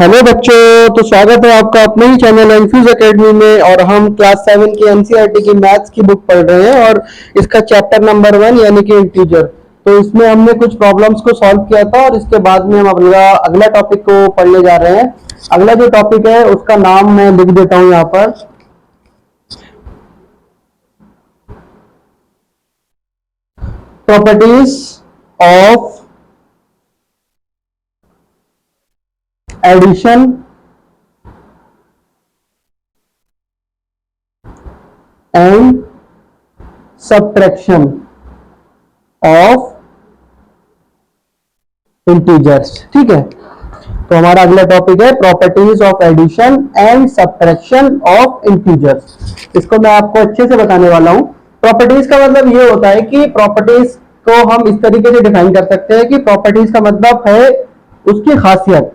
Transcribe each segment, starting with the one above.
Hello बच्चों, तो स्वागत है आपका अपने ही चैनल एनफ्यूज एकेडमी में। और हम क्लास 7 की एनसीईआरटी की मैथ्स की बुक पढ़ रहे हैं और इसका चैप्टर नंबर 1 यानी कि इंटीजर। तो इसमें हमने कुछ प्रॉब्लम्स को सॉल्व किया था और इसके बाद में हम अगला टॉपिक को पढ़ने जा रहे हैं। अगला जो टॉपिक है उसका नाम मैं लिख देता हूँ यहाँ पर। Properties of addition and subtraction of integers. ठीक है, तो हमारा अगला टॉपिक है properties of addition and subtraction of integers. इसको मैं आपको अच्छे से बताने वाला हूं। प्रॉपर्टीज का मतलब ये होता है कि प्रॉपर्टीज को हम इस तरीके से डिफाइन कर सकते हैं कि प्रॉपर्टीज का मतलब है उसकी खासियत,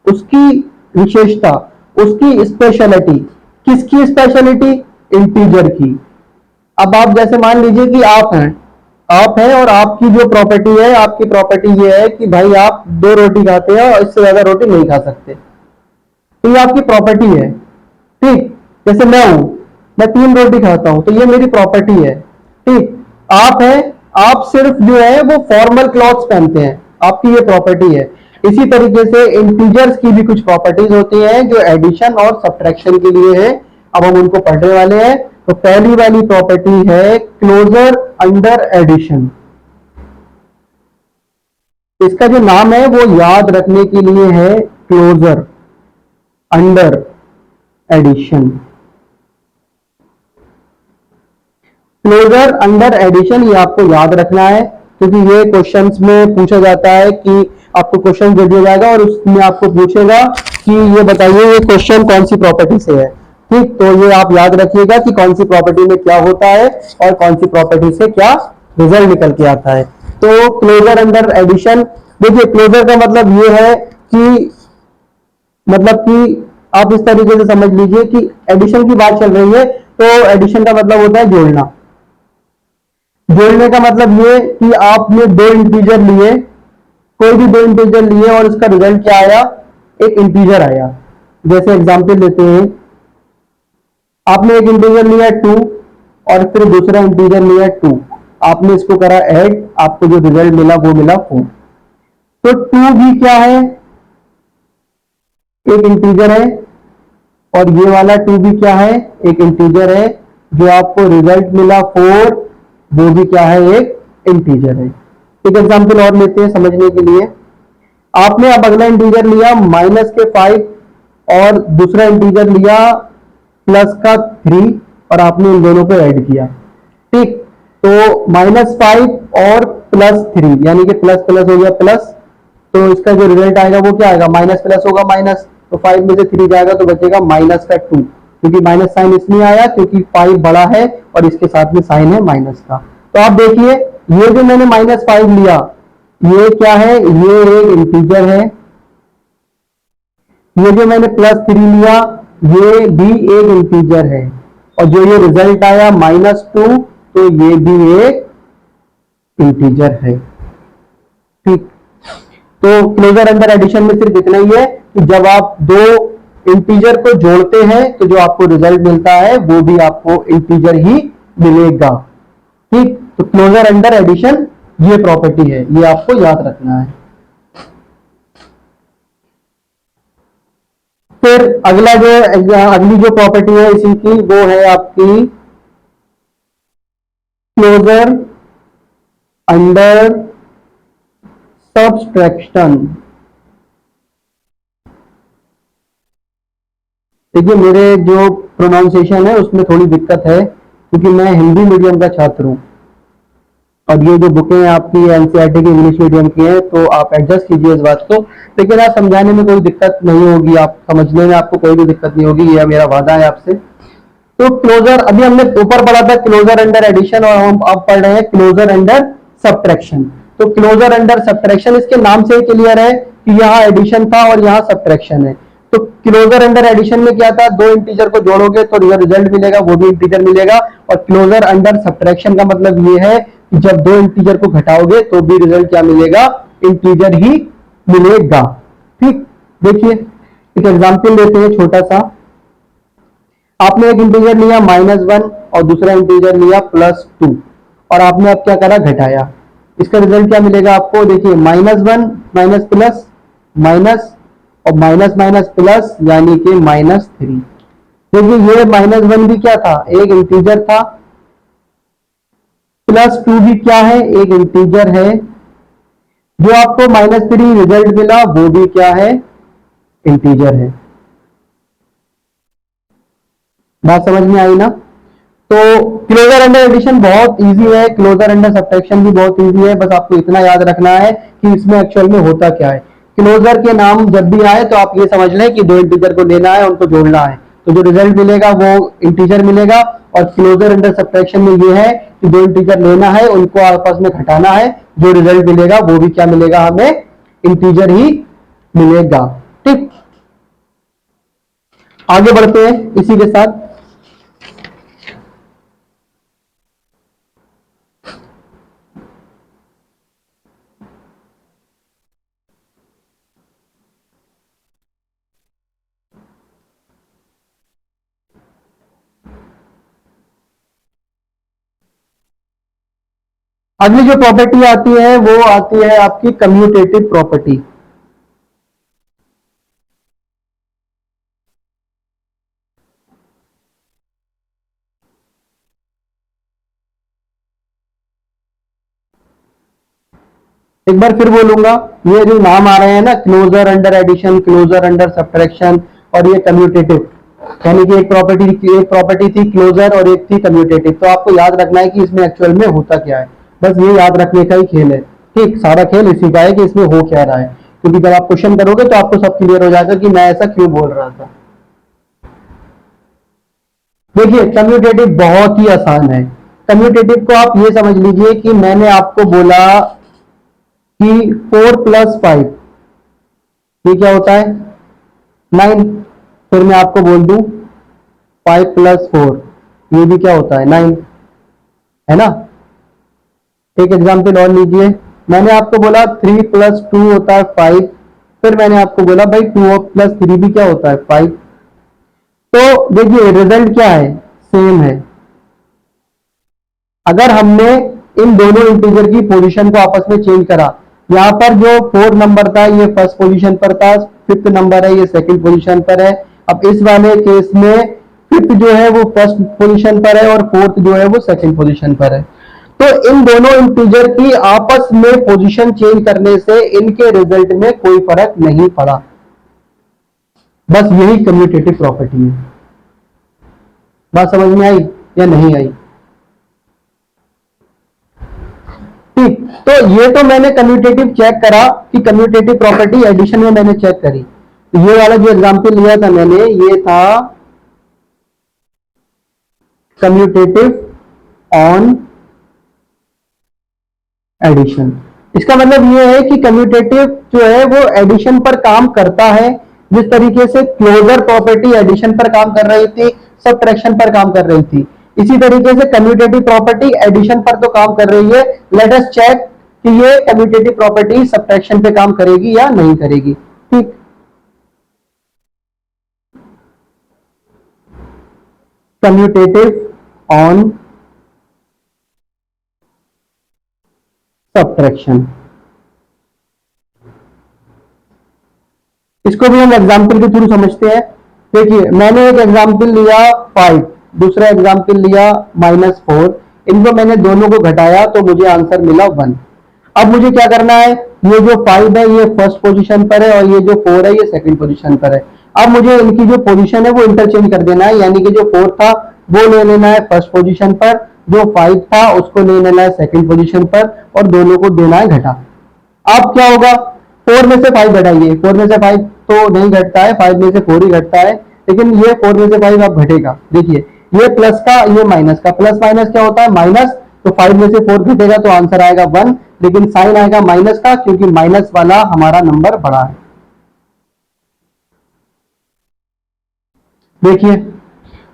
उसकी विशेषता, उसकी स्पेशलिटी। किसकी स्पेशलिटी? इंटीजर की। अब आप जैसे मान लीजिए कि आप हैं और आपकी जो प्रॉपर्टी है, आपकी प्रॉपर्टी ये है कि भाई आप 2 रोटी खाते हैं और इससे ज्यादा रोटी नहीं खा सकते। तो ये आपकी प्रॉपर्टी है। ठीक, जैसे मैं 3 रोटी खाता हूं तो ये मेरी प्रॉपर्टी है। ठीक, आप हैं, आप सिर्फ जो है वो फॉर्मल क्लॉथ्स पहनते हैं, आपकी ये प्रॉपर्टी है। इसी तरीके से इंटीजर्स की भी कुछ प्रॉपर्टीज होती हैं जो एडिशन और सब्ट्रैक्शन के लिए है। अब हम उनको पढ़ने वाले हैं। तो पहली वाली प्रॉपर्टी है क्लोजर अंडर एडिशन। इसका जो नाम है वो याद रखने के लिए है closure under addition. Closure under addition ये आपको याद रखना है क्योंकि ये क्वेश्चंस में पूछा जाता है कि आपको क्वेश्चन दे दिया जाएगा और उसमें आपको पूछेगा कि ये बताइए ये क्वेश्चन कौन सी प्रॉपर्टी से है। ठीक, तो ये आप याद रखिएगा कि कौन सी प्रॉपर्टी में क्या होता है और कौन सी प्रॉपर्टी से क्या रिजल्ट निकल के आता है। तो क्लोजर अंडर एडिशन, देखिए क्लोजर का मतलब ये है कि आप इस तरीके से समझ लीजिए कि एडिशन की बात चल रही है तो एडिशन का मतलब होता है जोड़ना। जोड़ने का मतलब ये कि आपने 2 इंटीजर लिए, कोई भी 2 इंटीजर लिए और उसका रिजल्ट क्या आया? एक इंटीजर आया। जैसे एग्जांपल लेते हैं, आपने एक इंटीजर लिया 2 और फिर दूसरा इंटीजर लिया 2, आपने इसको करा ऐड, आपको जो रिजल्ट मिला वो मिला 4। तो 2 भी क्या है? एक इंटीजर है और ये वाला 2 भी क्या है? एक इंटीजर है। जो आपको रिजल्ट मिला 4 वो भी क्या है? एक इंटीजर है। एक एग्जांपल और लेते हैं समझने के लिए। आपने अब अगला इंटीजर लिया -5 और दूसरा इंटीजर लिया +3 और आपने इन दोनों को ऐड किया। ठीक, तो -5 और +3 यानी कि प्लस प्लस हो गया प्लस, तो इसका जो रिजल्ट आएगा वो क्या आएगा? माइनस प्लस होगा माइनस, तो 5 में से 3 जाएगा तो बचेगा -2, क्योंकि माइनस साइन इसलिए आया क्योंकि 5 बड़ा है और इसके साथ में साइन है माइनस का। तो आप देखिए ये जो मैंने -5 लिया ये क्या है? ये एक इंटीजर है। ये जो मैंने +3 लिया ये भी एक इंटीजर है और जो ये रिजल्ट आया -2 तो ये भी एक इंटीजर है। ठीक, तो क्लोजर अंडर एडिशन में सिर्फ इतना ही है कि जब आप 2 इंटीजर को जोड़ते हैं तो जो आपको रिजल्ट मिलता है वो भी आपको इंटीजर ही मिलेगा। ठीक, तो क्लोजर अंडर एडिशन ये प्रॉपर्टी है, ये आपको याद रखना है। फिर अगली जो प्रॉपर्टी है इसी की वो है आपकी क्लोजर अंडर सब्ट्रैक्शन। देखिए मेरे जो प्रोनाउंसिएशन है उसमें थोड़ी दिक्कत है क्योंकि मैं हिंदी मीडियम का छात्र हूं और ये जो बुकें आपकी एनसीईआरटी की इंग्लिश मीडियम की हैं तो आप एडजस्ट कीजिए इस बात को। लेकिन आप समझाने में कोई दिक्कत नहीं होगी, आप समझने में आपको कोई भी दिक्कत नहीं होगी, यह मेरा वादा है आपसे। तो क्लोजर, अभी हमने ऊपर पढ़ा था क्लोजर अंडर एडिशन और हम अब पढ़ रहे हैं क्लोजर अंडर सब्ट्रैक्शन। तो क्लोजर अंडर सब्ट्रैक्शन इसके नाम से ही क्लियर है कि यहाँ एडिशन था और यहाँ सब्ट्रैक्शन है। तो क्लोजर अंडर एडिशन में क्या था? 2 इंटीजर को जोड़ोगे तो रिजल्ट मिलेगा, वो भी इंटीजर मिलेगा। और क्लोजर अंडर सब्ट्रैक्शन का मतलब ये है कि जब 2 इंटीजर को घटाओगे तो भी रिजल्ट क्या मिलेगा? इंटीजर ही मिलेगा। ठीक, देखिए एक एग्जाम्पल लेते हैं छोटा सा। आपने एक इंटीजर लिया -1 और दूसरा इंटीजर लिया +2 और आपने अब क्या करा, घटाया। इसका रिजल्ट क्या मिलेगा आपको, देखिए -1 माइनस प्लस माइनस और माइनस माइनस प्लस यानी कि -3। देखिए ये -1 भी क्या था, एक इंटीजर था, +2 भी क्या है, एक इंटीजर है। जो आपको -3 रिजल्ट मिला वो भी क्या है, इंटीजर है। बात समझ में आई ना। तो क्लोजर अंडर एडिशन बहुत इजी है, क्लोजर अंडर सब्ट्रैक्शन भी बहुत इजी है। बस आपको इतना याद रखना है कि इसमें एक्चुअल में होता क्या है। क्लोजर के नाम जब भी आए तो आप ये समझ लें कि दो इंटीजर को लेना है, उनको जोड़ना है, तो जो रिजल्ट मिलेगा वो इंटीजर मिलेगा। और क्लोजर अंडर सब्ट्रैक्शन में ये है कि दो इंटीजर लेना है, उनको आपस में घटाना है, जो रिजल्ट मिलेगा वो भी क्या मिलेगा, हमें इंटीजर ही मिलेगा। ठीक, आगे बढ़ते हैं इसी के साथ। अगली जो प्रॉपर्टी आती है वो आती है आपकी कम्यूटेटिव प्रॉपर्टी। एक बार फिर बोलूंगा, ये जो नाम आ रहे हैं ना, closure under addition, closure under subtraction और ये कम्यूटेटिव, यानी कि एक प्रॉपर्टी थी क्लोजर और एक थी कम्यूटेटिव। तो आपको याद रखना है कि इसमें एक्चुअल में होता क्या है, बस ये याद रखने का ही खेल है। ठीक, सारा खेल इसी का है कि इसमें हो क्या रहा है, क्योंकि जब आप क्वेश्चन करोगे तो आपको सब क्लियर हो जाएगा कि मैं ऐसा क्यों बोल रहा था। देखिए कम्यूटेटिव बहुत ही आसान है। कम्यूटेटिव को आप ये समझ लीजिए कि मैंने आपको बोला कि 4 + 5 ये क्या होता है, 9। फिर मैं आपको बोल दूं 5 + 4 ये भी क्या होता है, 9, है ना। एक एग्जांपल और लीजिए, मैंने आपको बोला 3 + 2 होता है 5। फिर मैंने आपको बोला भाई 2 + 3 भी क्या होता है, 5। तो देखिए रिजल्ट क्या है, सेम है। अगर हमने इन दोनों इंटीजर की पोजीशन को आपस में चेंज करा, यहां पर जो 4 नंबर था ये फर्स्ट पोजीशन पर था, 5th नंबर है ये सेकंड पोजीशन पर है। अब इस वाले केस में 5th जो है वो फर्स्ट पोजीशन पर है और 4th जो है वो सेकंड पोजीशन पर है। तो इन दोनों इंटीजर की आपस में पोजीशन चेंज करने से इनके रिजल्ट में कोई फर्क नहीं पड़ा। बस यही कम्यूटेटिव प्रॉपर्टी है। बात समझ में आई या नहीं आई। ठीक, तो ये तो मैंने कम्यूटेटिव चेक करा कि कम्यूटेटिव प्रॉपर्टी एडिशन में मैंने चेक करी। तो ये वाला जो एग्जांपल लिया था मैंने, ये था कम्यूटेटिव ऑन एडिशन। इसका मतलब ये है कि कम्यूटेटिव जो है वो एडिशन पर काम करता है, जिस तरीके से क्लोजर प्रॉपर्टी एडिशन पर काम कर रही थी, सब्ट्रैक्शन पर काम कर रही थी, इसी तरीके से कम्यूटेटिव प्रॉपर्टी एडिशन पर तो काम कर रही है। लेट अस चेक कि ये कम्यूटेटिव प्रॉपर्टी सब्ट्रैक्शन पे काम करेगी या नहीं करेगी। ठीक, कम्यूटेटिव ऑन सब्ट्रैक्शन, इसको भी हम एग्जाम्पल के थ्रू समझते हैं। देखिए मैंने एक एग्जाम्पल लिया 5, दूसरा एग्जाम्पल लिया -4। इनको मैंने दोनों को घटाया तो मुझे आंसर मिला 1। अब मुझे क्या करना है, ये जो 5 है ये फर्स्ट पोजीशन पर है और ये जो 4 है ये सेकंड पोजीशन पर है। अब मुझे इनकी जो पोजीशन है वो इंटरचेंज कर देना है, यानी कि जो 4 था वो ले लेना है फर्स्ट पोजीशन पर, जो 5 था उसको ले लेना है सेकंड पोजीशन पर और दोनों को देना है घटा। अब क्या होगा, 4 में से 5 घटाइए, 4 में से 5 तो नहीं घटता है, 5 में से 4 ही घटता है, लेकिन ये 4 में से 5 अब घटेगा। देखिए ये प्लस का ये माइनस का, प्लस माइनस क्या होता है, माइनस। तो 5 में से 4 घटेगा तो आंसर आएगा 1, लेकिन साइन आएगा माइनस का क्योंकि माइनस वाला हमारा नंबर बड़ा है। देखिए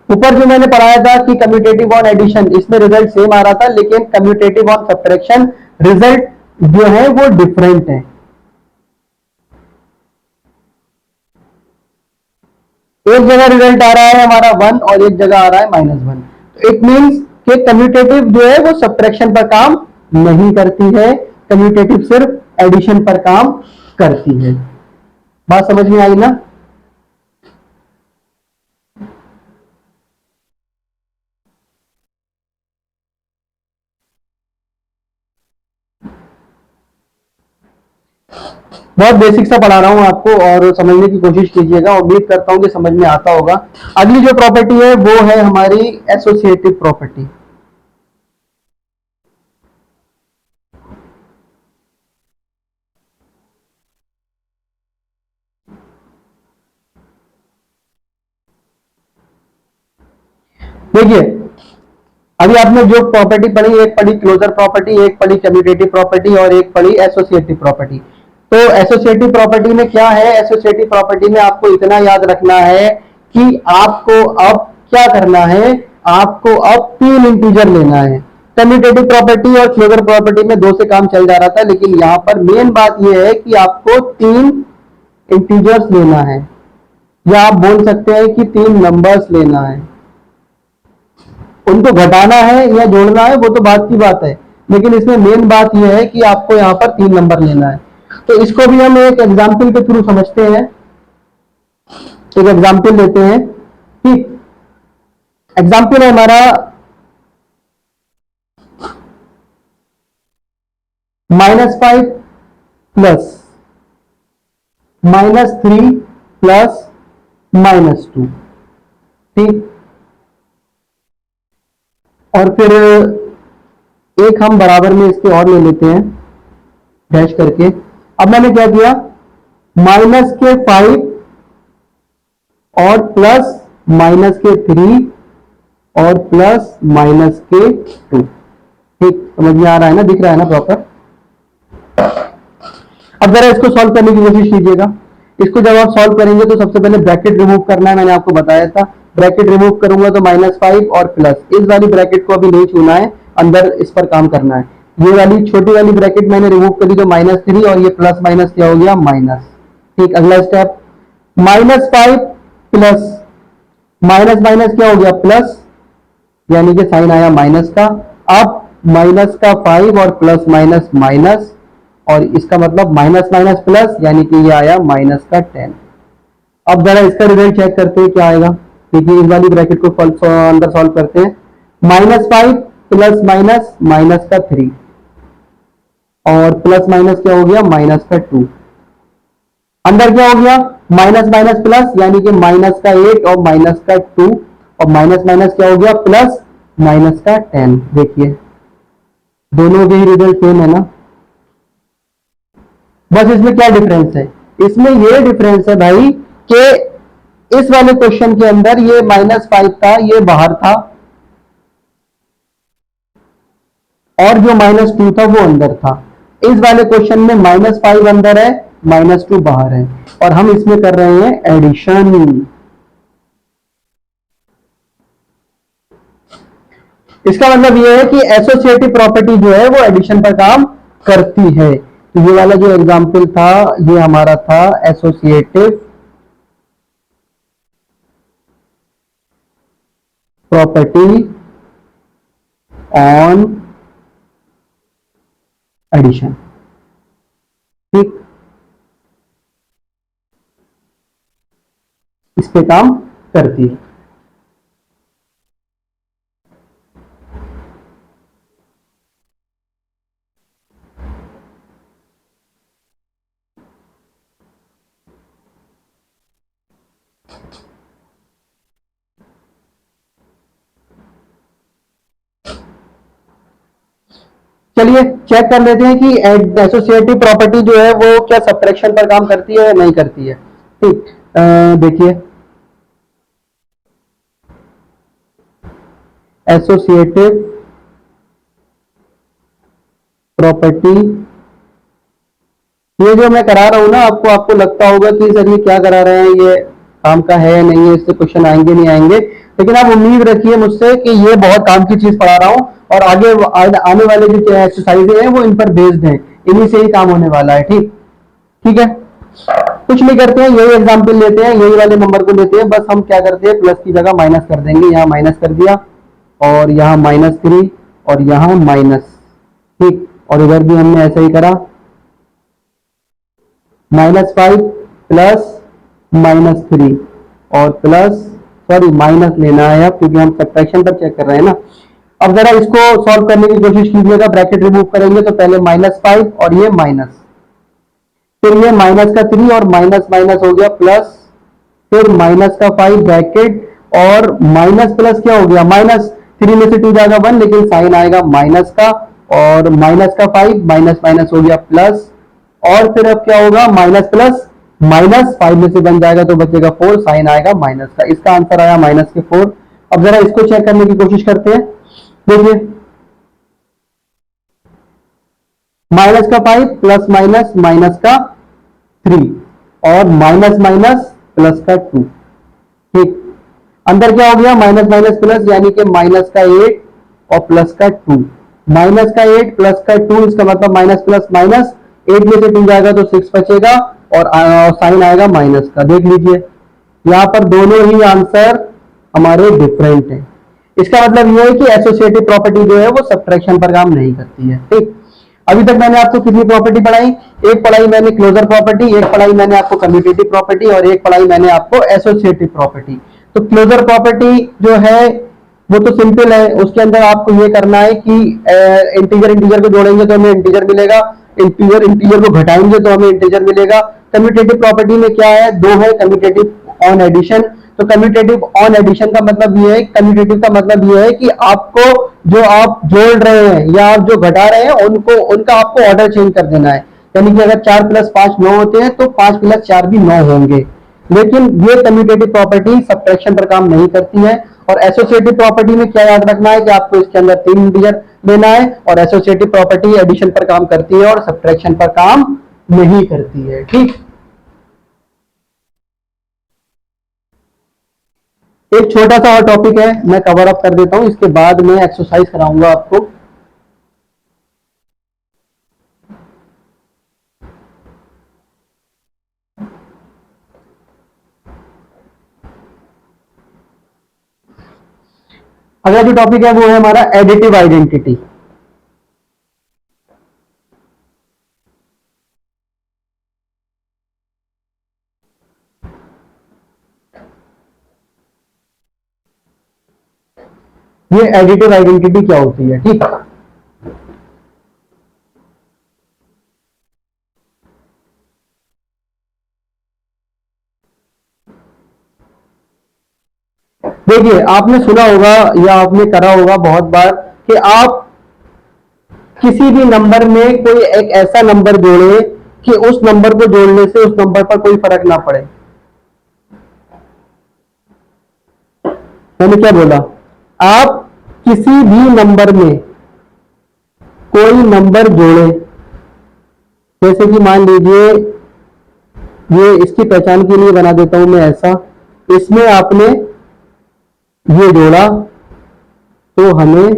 ऊपर जो मैंने पढ़ाया था कि कम्यूटेटिव ऑन एडिशन, इसमें रिजल्ट सेम आ रहा था, लेकिन कम्यूटेटिव ऑन सब्ट्रैक्शन रिजल्ट जो है वो डिफरेंट है। एक जगह रिजल्ट आ रहा है हमारा 1 और एक जगह आ रहा है -1, तो इट मीन्स कि कम्यूटेटिव जो है वो सब्ट्रैक्शन पर काम नहीं करती है, कम्यूटेटिव सिर्फ एडिशन पर काम करती है। बात समझ में आई ना? बहुत बेसिक सा पढ़ा रहा हूं आपको और समझने की कोशिश कीजिएगा, उम्मीद करता हूं कि समझ में आता होगा। अगली जो प्रॉपर्टी है वो है हमारी एसोसिएटिव प्रॉपर्टी। देखिए, अभी आपने जो प्रॉपर्टी पढ़ी, एक पढ़ी क्लोजर प्रॉपर्टी, एक पढ़ी कम्यूटेटिव प्रॉपर्टी और एक पढ़ी एसोसिएटिव प्रॉपर्टी। तो एसोसिएटिव प्रॉपर्टी में क्या है? एसोसिएटिव प्रॉपर्टी में आपको इतना याद रखना है कि आपको अब क्या करना है, आपको अब 3 इंटीजर लेना है। कम्यूटेटिव प्रॉपर्टी और क्लोजर प्रॉपर्टी में 2 से काम चल जा रहा था, लेकिन यहां पर मेन बात यह है कि आपको 3 इंटीजर्स लेना है, या आप बोल सकते हैं कि 3 नंबर्स लेना है। उनको घटाना है या जोड़ना है वो तो बात की बात है, लेकिन इसमें मेन बात यह है कि आपको यहां पर 3 नंबर लेना है। तो इसको भी हम एक एग्जाम्पल के थ्रू समझते हैं। एक एग्जाम्पल लेते हैं, ठीक। एग्जाम्पल है हमारा -5 प्लस -3 प्लस -2, ठीक। और फिर एक हम बराबर में इसके और ले लेते हैं डैश करके। अब मैंने क्या किया, -5 और प्लस -3 और प्लस -2, ठीक। समझ में आ रहा है ना, दिख रहा है ना प्रॉपर? अब जरा इसको सॉल्व करने की कोशिश कीजिएगा। इसको जब आप सॉल्व करेंगे तो सबसे पहले ब्रैकेट रिमूव करना है, मैंने आपको बताया था। ब्रैकेट रिमूव करूंगा तो -5 और प्लस, इस वाली ब्रैकेट को अभी नहीं छूना है, अंदर इस पर काम करना है। ये वाली छोटी वाली ब्रैकेट मैंने रिमूव कर दी तो -3 और ये प्लस माइनस क्या हो गया, माइनस, ठीक। अगला स्टेप, -5 प्लस माइनस माइनस क्या हो गया, प्लस, यानी कि साइन आया माइनस का। अब माइनस का 5 और प्लस माइनस माइनस, और इसका मतलब माइनस माइनस प्लस, यानी कि ये आया माइनस का 10। अब जरा इसका रिजल्ट चेक करते हैं क्या आएगा। देखिए, इस वाली ब्रैकेट को अंदर सॉल्व करते हैं। -5 प्लस माइनस माइनस का 3 और प्लस माइनस क्या हो गया, माइनस का 2। अंदर क्या हो गया, माइनस माइनस प्लस, यानी कि माइनस का 8 और माइनस का 2, और माइनस माइनस क्या हो गया, प्लस माइनस का 10। देखिए, दोनों के ही रिजल्ट सेम है ना। बस इसमें क्या डिफरेंस है, इसमें ये डिफरेंस है भाई कि इस वाले क्वेश्चन के अंदर ये -5 था, ये बाहर था, और जो -2 था वो अंदर था। इस वाले क्वेश्चन में -5 अंदर है, -2 बाहर है, और हम इसमें कर रहे हैं एडिशन। इसका मतलब यह है कि एसोसिएटिव प्रॉपर्टी जो है वो एडिशन पर काम करती है। तो ये वाला जो एग्जांपल था ये हमारा था एसोसिएटिव प्रॉपर्टी ऑन एडिशन, ठीक। इस पे काम करती है। चलिए चेक कर लेते हैं कि एसोसिएटिव प्रॉपर्टी जो है वो क्या सब्ट्रैक्शन पर काम करती है या नहीं करती है, ठीक। देखिए, एसोसिएटिव प्रॉपर्टी, ये जो मैं करा रहा हूं ना आपको, आपको लगता होगा कि सर ये क्या करा रहे हैं, ये काम का है नहीं है, इससे क्वेश्चन आएंगे नहीं आएंगे, लेकिन आप उम्मीद रखिए मुझसे कि ये बहुत काम की चीज पढ़ा रहा हूं, और आगे आने वाले जो एक्सरसाइजें हैं वो इन पर बेस्ड हैं, इन्हीं से ही काम होने वाला है, ठीक। ठीक है। कुछ नहीं करते हैं, यही एग्जाम्पल लेते हैं, यही वाले नंबर को लेते हैं, बस हम क्या करते हैं प्लस की जगह माइनस कर देंगे, यहाँ माइनस कर दिया और यहाँ -3 और यहाँ माइनस, ठीक, और इधर भी हमने ऐसा ही करा, -5 प्लस -3 और प्लस, सॉरी माइनस लेना है अब क्योंकि हम सब्ट्रैक्शन पर चेक कर रहे हैं ना। अब जरा इसको सॉल्व करने की कोशिश कीजिएगा, ब्रैकेट रिमूव करेंगे तो पहले -5 और ये माइनस, फिर ये माइनस का 3 और माइनस माइनस हो गया प्लस, फिर माइनस का 5 ब्रैकेट और माइनस प्लस क्या हो गया, -3 में से 2 जाएगा 1 लेकिन साइन आएगा माइनस का, और माइनस का 5 माइनस माइनस हो गया प्लस, और फिर अब क्या होगा माइनस प्लस, -5 में से बन जाएगा तो बचेगा 4, साइन आएगा माइनस का, इसका आंसर आया -4। अब जरा इसको चेक करने की कोशिश करते हैं, देखिए माइनस का 5 प्लस माइनस माइनस का 3 और माइनस माइनस प्लस का 2, ठीक, अंदर क्या हो गया माइनस माइनस प्लस यानी कि माइनस का 8 और प्लस का 2, माइनस का 8 प्लस का 2 इसका मतलब माइनस प्लस माइनस, 8 में से 2 जाएगा तो 6 बचेगा और साइन आएगा माइनस का, देख लीजिए यहां पर दोनों ही आंसर हमारे डिफरेंट हैं। इसका मतलब यह है कि एसोसिएटिव प्रॉपर्टी जो है वो सब्ट्रैक्शन पर काम नहीं करती है, ठीक। अभी तक मैंने आपको कितनी प्रॉपर्टी पढ़ाई, एक पढ़ाई मैंने क्लोजर प्रॉपर्टी, एक पढ़ाई मैंने आपको कम्यूटेटिव प्रॉपर्टी और एक पढ़ाई मैंने आपको एसोसिएटिव प्रॉपर्टी। तो क्लोजर प्रॉपर्टी जो है वो तो सिंपल है, उसके अंदर आपको ये करना है कि इंटीजर इंटीजर को जोड़ेंगे तो हमें इंटीजर मिलेगा, इंटीजर इंटीजर को घटाएंगे तो हमें इंटीजर मिलेगा। कम्यूटेटिव प्रॉपर्टी में क्या है, दो है, कम्यूटेटिव ऑन एडिशन। तो कम्यूटेटिव ऑन एडिशन का मतलब ये है, कम्यूटेटिव का मतलब ये है कि आपको जो आप जोड़ रहे हैं या आप जो घटा रहे हैं उनको उनका आपको ऑर्डर चेंज कर देना है, यानी कि अगर 4 + 5 9 होते हैं तो 5 + 4 भी 9 होंगे। लेकिन ये कम्यूटेटिव प्रॉपर्टी सब्ट्रैक्शन पर काम नहीं करती है। और एसोसिएटिव प्रॉपर्टी में क्या याद रखना है कि आपको इसके अंदर 3 इंटीजर लेना है, और एसोसिएटिव प्रॉपर्टी एडिशन पर काम करती है और सब्ट्रैक्शन पर काम नहीं करती है, ठीक। एक छोटा सा और टॉपिक है, मैं कवर अप कर देता हूं, इसके बाद मैं एक्सरसाइज कराऊंगा आपको। अगला जो टॉपिक है वो है हमारा एडिटिव आइडेंटिटी। ये एडिटिव आइडेंटिटी क्या होती है, ठीक। देखिए आपने सुना होगा या आपने करा होगा बहुत बार कि आप किसी भी नंबर में कोई एक ऐसा नंबर जोड़े कि उस नंबर को जोड़ने से उस नंबर पर कोई फर्क ना पड़े। मैंने क्या बोला, आप किसी भी नंबर में कोई नंबर जोड़े, जैसे कि मान लीजिए ये इसकी पहचान के लिए बना देता हूं मैं ऐसा, इसमें आपने ये जोड़ा तो हमें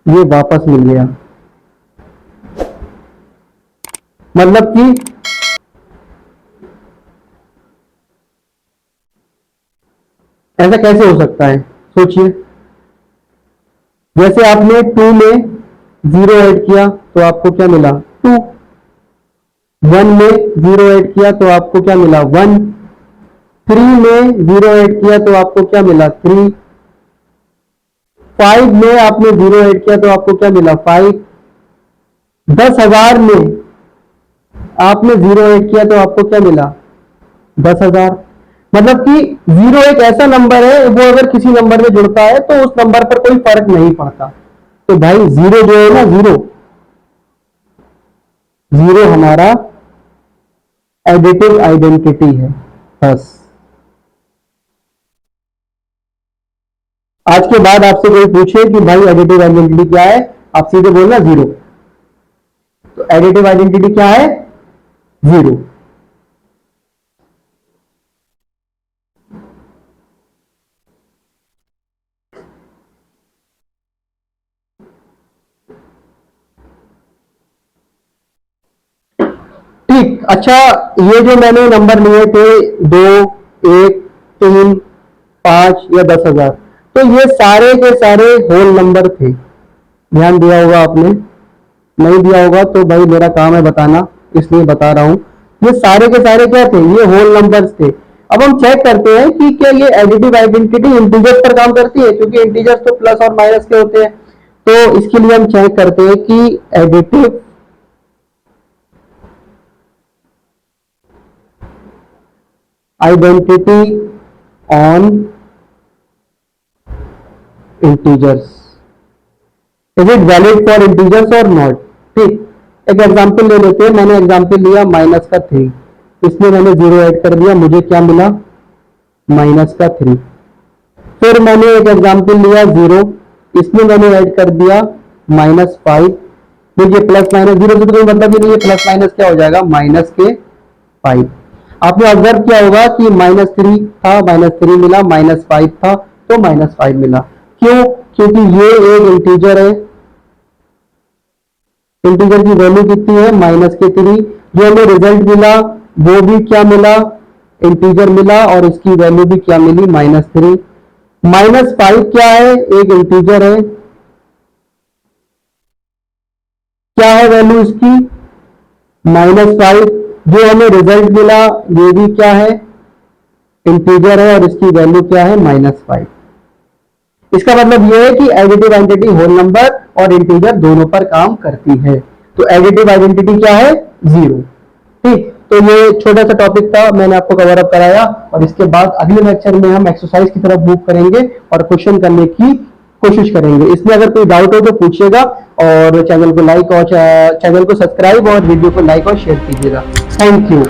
ये वापस मिल गया, मतलब कि ऐसा कैसे हो सकता है, सोचिए। जैसे आपने 2 में 0 ऐड किया तो आपको क्या मिला 2, 1 में 0 ऐड किया तो आपको क्या मिला 1, 3 में 0 ऐड किया तो आपको क्या मिला 3, 5 में आपने 0 ऐड किया तो आपको क्या मिला 5, 10,000 में आपने 0 ऐड किया तो आपको क्या मिला 10,000। मतलब कि 0 एक ऐसा नंबर है वो अगर किसी नंबर में जुड़ता है तो उस नंबर पर कोई फर्क नहीं पड़ता। तो भाई 0 जो है ना, 0 0 हमारा एडिटिव आइडेंटिटी है, बस। आज के बाद आपसे कोई पूछे कि भाई एडिटिव आइडेंटिटी क्या है, आप सीधे बोलना 0। तो एडिटिव आइडेंटिटी क्या है, 0। ठीक ठीक। अच्छा, ये जो मैंने नंबर लिए थे 2, 1, 3, 5 या 10,000, तो ये सारे के सारे होल नंबर थे। ध्यान दिया होगा आपने, नहीं दिया होगा तो भाई मेरा काम है बताना, इसलिए बता रहा हूं। ये सारे के सारे क्या थे, ये होल नंबर्स थे। अब हम चेक करते हैं कि क्या ये एडिटिव आइडेंटिटी इंटीजर्स पर काम करती है, क्योंकि इंटीजर्स तो प्लस और माइनस के होते हैं। तो इसके लिए हम चेक करते हैं कि additive identity on integers, is it valid for integers और नॉट। ठीक, एक एग्जांपल ले लेते हैं। मैंने एग्जांपल लिया माइनस का 3, इसमें मैंने 0 ऐड कर दिया, मुझे क्या मिला, माइनस का 3। फिर मैंने एक एग्जांपल लिया 0, इसमें मैंने ऐड कर दिया -5। देखिए प्लस माइनस 0 से तो कोई मतलब ही नहीं है, प्लस माइनस क्या हो जाएगा, माइनस के 5। आपने ऑब्जर्व किया होगा कि -3 था, -3 मिला, -5 था तो -5 मिला। क्यों, क्योंकि ये एक इंटीजर है, इंटीजर की वैल्यू कितनी है, -3। जो हमें रिजल्ट मिला वो भी क्या मिला, इंटीजर मिला, और इसकी वैल्यू भी क्या मिली, -3। -5 क्या है, एक इंटीजर है, क्या है वैल्यू इसकी, -5। जो हमें रिजल्ट मिला ये भी क्या है, इंटीजर है, और इसकी वैल्यू क्या है, -5। इसका मतलब यह है कि एडिटिव आइडेंटिटी होल नंबर और इंटीजर दोनों पर काम करती है। तो एडिटिव आइडेंटिटी क्या है, 0। ठीक, तो ये छोटा सा टॉपिक था, मैंने आपको कवर अप कराया, और इसके बाद अगले लेक्चर में हम एक्सरसाइज की तरफ मूव करेंगे और क्वेश्चन करने की कोशिश करेंगे। इसमें अगर कोई डाउट हो तो पूछिएगा, और चैनल को लाइक और चैनल को सब्सक्राइब और वीडियो को लाइक और शेयर कीजिएगा। Thank you.